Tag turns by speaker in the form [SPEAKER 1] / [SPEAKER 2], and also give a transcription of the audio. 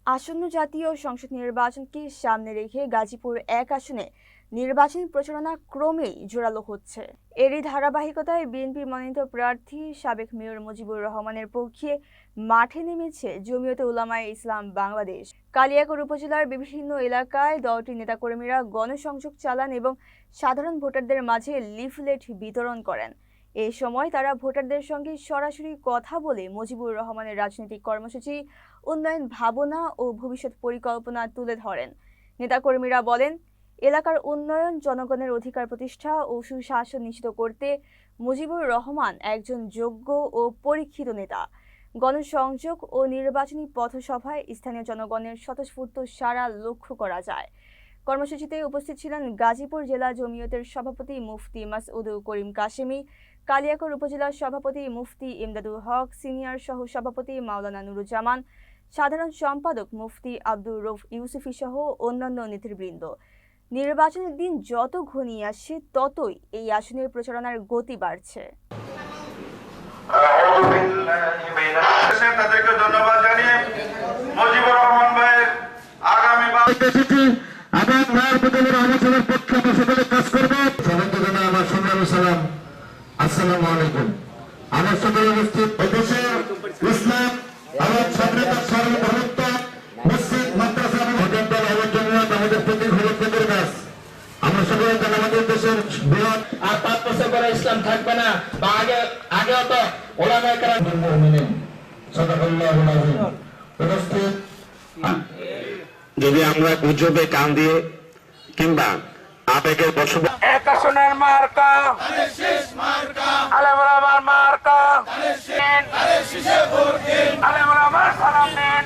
[SPEAKER 1] আসন্ন জাতীয় সংসদ নির্বাচনকে সামনে রেখে গাজীপুর ১ আসনে নির্বাচনী প্রচারণা ক্রমেই জোরালো হচ্ছে। এরই ধারাবাহিকতায় বিএনপি মনোনীত প্রার্থী সাবেক মেয়র মুজিবুর রহমানের পক্ষে মাঠে নেমেছে জমিয়তে উলামায়ে ইসলাম বাংলাদেশ। কালিয়াকৈর উপজেলার বিভিন্ন এলাকায় দলটির নেতাকর্মীরা গণসংযোগ চালান এবং সাধারণ ভোটারদের মাঝে লিফলেট বিতরণ করেন। এ সময় তারা ভোটারদের সঙ্গে সরাসরি কথা বলে মুজিবুর রহমানের রাজনৈতিক কর্মসূচি, উন্নয়ন ভাবনা ও ভবিষ্যৎ পরিকল্পনা তুলে ধরেন। নেতাকর্মীরা বলেন, এলাকার উন্নয়ন, জনগণের অধিকার প্রতিষ্ঠা ও সুশাসন নিশ্চিত করতে মুজিবুর রহমান একজন যোগ্য ও পরীক্ষিত নেতা। গণসংযোগ ও নির্বাচনী পথসভায় স্থানীয় জনগণের স্বতঃস্ফূর্ত সাড়া লক্ষ্য করা যায়। কর্মসূচিতে উপস্থিত ছিলেন গাজীপুর জেলা জমিয়তের সভাপতি মুফতি মাসউদুল করিম কাশেমি, কালিয়াকৈর উপজেলার সভাপতি মুফতি ইমদাদুল হক, সিনিয়র সহ সভাপতি মাওলানা নুরুজ্জামান, সাধারণ সম্পাদক মুফতি আব্দুর রউফ ইউসুফী সহ অন্যান্য নেতৃবৃন্দ। নির্বাচনের দিন যত ঘনিয়ে আসছে ততই এই আসনের প্রচারণার গতি বাড়ছে।
[SPEAKER 2] তাদেরকে ধন্যবাদ জানিয়ে মুজিবুর রহমান ভাইয়ের আগামী আমার সংগ্রামী সালাম, আসসালামু আলাইকুম। আমার সঙ্গে উপস্থিত দেশের ইসলাম এবং স্বাধীনতা সার্বভৌমত্ব, মসজিদ, মাদ্রাসা ভোটের দল জন্য আমাদের প্রতি হলো কেন্দ্রের কাজ। আমরা সবাই আমাদের দেশের বৃহৎ
[SPEAKER 3] আর 5 বছর পরে ইসলাম থাকবে না, বা আগেও তো ওলামায়ে কেরাম
[SPEAKER 2] উপস্থিত।
[SPEAKER 4] যদি আমরা গুজবে কান দিয়ে কিংবা আবেগের বশবর্তী
[SPEAKER 3] 1 আসনের মার্কা আলেম ওলামার মার্কা আলেম ওলামার সালাম দিন।